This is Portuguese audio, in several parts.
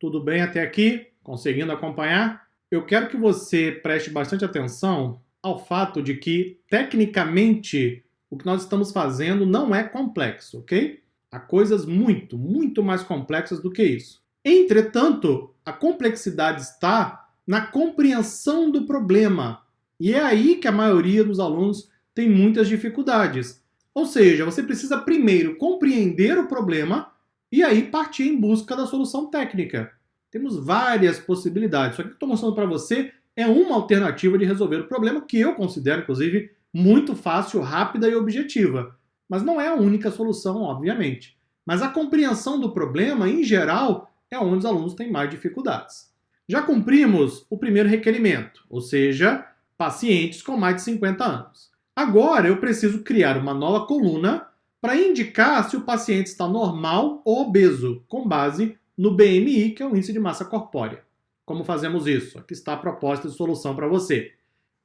Tudo bem até aqui? Conseguindo acompanhar? Eu quero que você preste bastante atenção ao fato de que, tecnicamente, o que nós estamos fazendo não é complexo, ok? Há coisas muito mais complexas do que isso. Entretanto, a complexidade está na compreensão do problema. E é aí que a maioria dos alunos tem muitas dificuldades. Ou seja, você precisa primeiro compreender o problema e aí partir em busca da solução técnica. Temos várias possibilidades. Isso aqui que eu estou mostrando para você é uma alternativa de resolver o problema que eu considero, inclusive, muito fácil, rápida e objetiva. Mas não é a única solução, obviamente. Mas a compreensão do problema, em geral, é onde os alunos têm mais dificuldades. Já cumprimos o primeiro requerimento, ou seja, pacientes com mais de 50 anos. Agora eu preciso criar uma nova coluna para indicar se o paciente está normal ou obeso, com base no BMI, que é o índice de massa corpórea. Como fazemos isso? Aqui está a proposta de solução para você.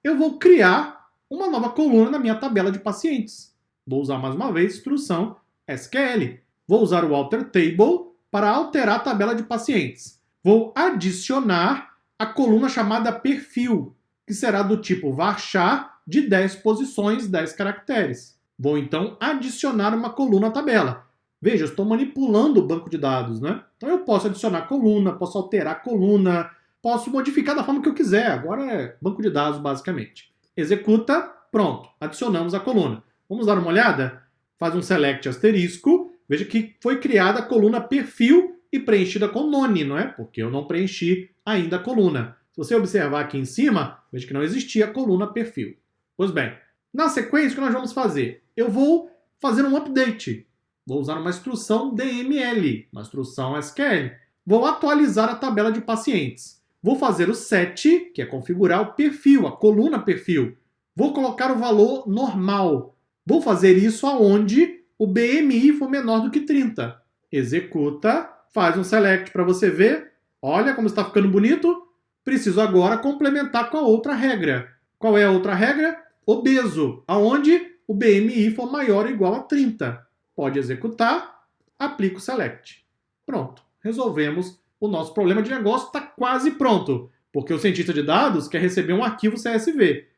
Eu vou criar uma nova coluna na minha tabela de pacientes. Vou usar mais uma vez a instrução SQL. Vou usar o Alter Table para alterar a tabela de pacientes. Vou adicionar a coluna chamada perfil, que será do tipo varchar de 10 posições, 10 caracteres. Vou então adicionar uma coluna à tabela. Veja, eu estou manipulando o banco de dados, né? Então eu posso adicionar coluna, posso alterar coluna, posso modificar da forma que eu quiser. Agora é banco de dados, basicamente. Executa, pronto, adicionamos a coluna. Vamos dar uma olhada? Faz um select asterisco. Veja que foi criada a coluna perfil e preenchida com none, não é? Porque eu não preenchi ainda a coluna. Se você observar aqui em cima, veja que não existia a coluna perfil. Pois bem, na sequência, o que nós vamos fazer? Eu vou fazer um update. Vou usar uma instrução DML, uma instrução SQL. Vou atualizar a tabela de pacientes. Vou fazer o set, que é configurar o perfil, a coluna perfil. Vou colocar o valor normal. Vou fazer isso aonde o BMI for menor do que 30. Executa, faz um select para você ver. Olha como está ficando bonito. Preciso agora complementar com a outra regra. Qual é a outra regra? Obeso, aonde o BMI for maior ou igual a 30. Pode executar, aplica o select. Pronto, resolvemos o nosso problema de negócio, está quase pronto, porque o cientista de dados quer receber um arquivo CSV.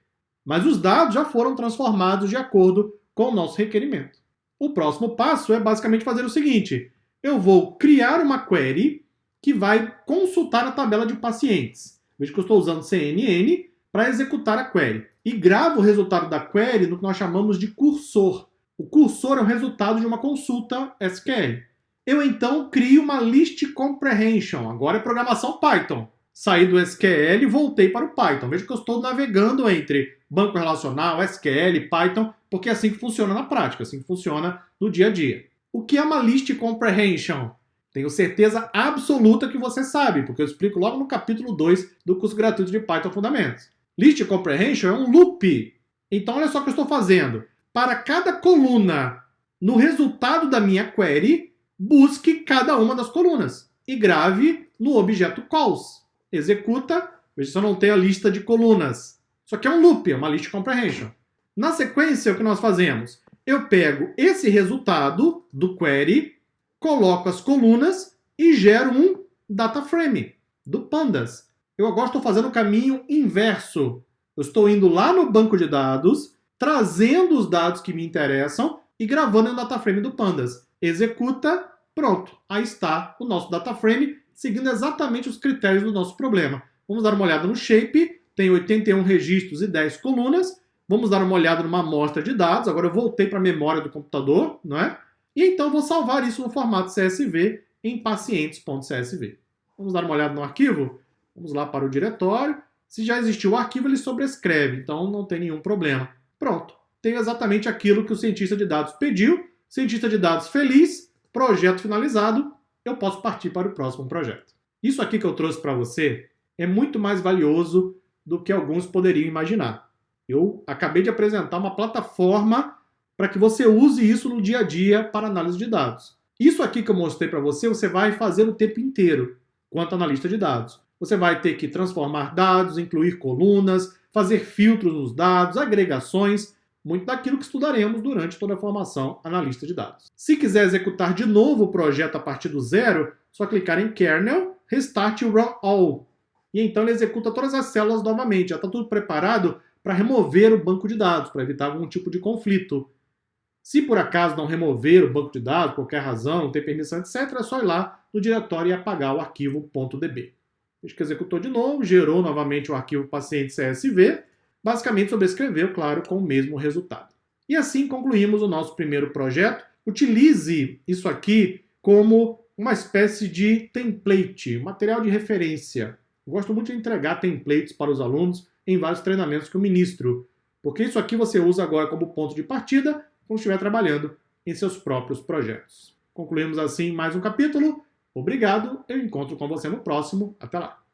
Mas os dados já foram transformados de acordo com o nosso requerimento. O próximo passo é basicamente fazer o seguinte: eu vou criar uma query que vai consultar a tabela de pacientes. Veja que eu estou usando CNN para executar a query. E gravo o resultado da query no que nós chamamos de cursor. O cursor é o resultado de uma consulta SQL. Eu então crio uma list comprehension. Agora é programação Python. Saí do SQL e voltei para o Python. Veja que eu estou navegando entre banco relacional, SQL, Python, porque é assim que funciona na prática, assim que funciona no dia a dia. O que é uma list comprehension? Tenho certeza absoluta que você sabe, porque eu explico logo no capítulo 2 do curso gratuito de Python Fundamentos. List comprehension é um loop. Então olha só o que eu estou fazendo. Para cada coluna no resultado da minha query, busque cada uma das colunas e grave no objeto calls. Executa, veja se eu não tenho a lista de colunas. Isso aqui é um loop, é uma list comprehension. Na sequência, o que nós fazemos? Eu pego esse resultado do query, coloco as colunas e gero um data frame do pandas. Eu agora estou fazendo o caminho inverso. Eu estou indo lá no banco de dados, trazendo os dados que me interessam e gravando no data frame do pandas. Executa, pronto. Aí está o nosso data frame, seguindo exatamente os critérios do nosso problema. Vamos dar uma olhada no shape. Tem 81 registros e 10 colunas. Vamos dar uma olhada numa amostra de dados. Agora eu voltei para a memória do computador, não é? E então vou salvar isso no formato CSV em pacientes.csv. Vamos dar uma olhada no arquivo? Vamos lá para o diretório. Se já existiu o arquivo, ele sobrescreve, então não tem nenhum problema. Pronto. Tenho exatamente aquilo que o cientista de dados pediu. Cientista de dados feliz, projeto finalizado. Eu posso partir para o próximo projeto. Isso aqui que eu trouxe para você é muito mais valioso do que alguns poderiam imaginar. Eu acabei de apresentar uma plataforma para que você use isso no dia a dia para análise de dados. Isso aqui que eu mostrei para você, você vai fazer o tempo inteiro, quanto analista de dados. Você vai ter que transformar dados, incluir colunas, fazer filtros nos dados, agregações, muito daquilo que estudaremos durante toda a formação analista de dados. Se quiser executar de novo o projeto a partir do zero, só clicar em Kernel, Restart Run All. E então ele executa todas as células novamente. Já está tudo preparado para remover o banco de dados, para evitar algum tipo de conflito. Se por acaso não remover o banco de dados, por qualquer razão, não tem permissão, etc., é só ir lá no diretório e apagar o arquivo .db. Diz que executou de novo, gerou novamente o arquivo paciente CSV, basicamente sobrescreveu, claro, com o mesmo resultado. E assim concluímos o nosso primeiro projeto. Utilize isso aqui como uma espécie de template, material de referência. Eu gosto muito de entregar templates para os alunos em vários treinamentos que eu ministro, porque isso aqui você usa agora como ponto de partida quando estiver trabalhando em seus próprios projetos. Concluímos assim mais um capítulo. Obrigado, eu encontro com você no próximo. Até lá!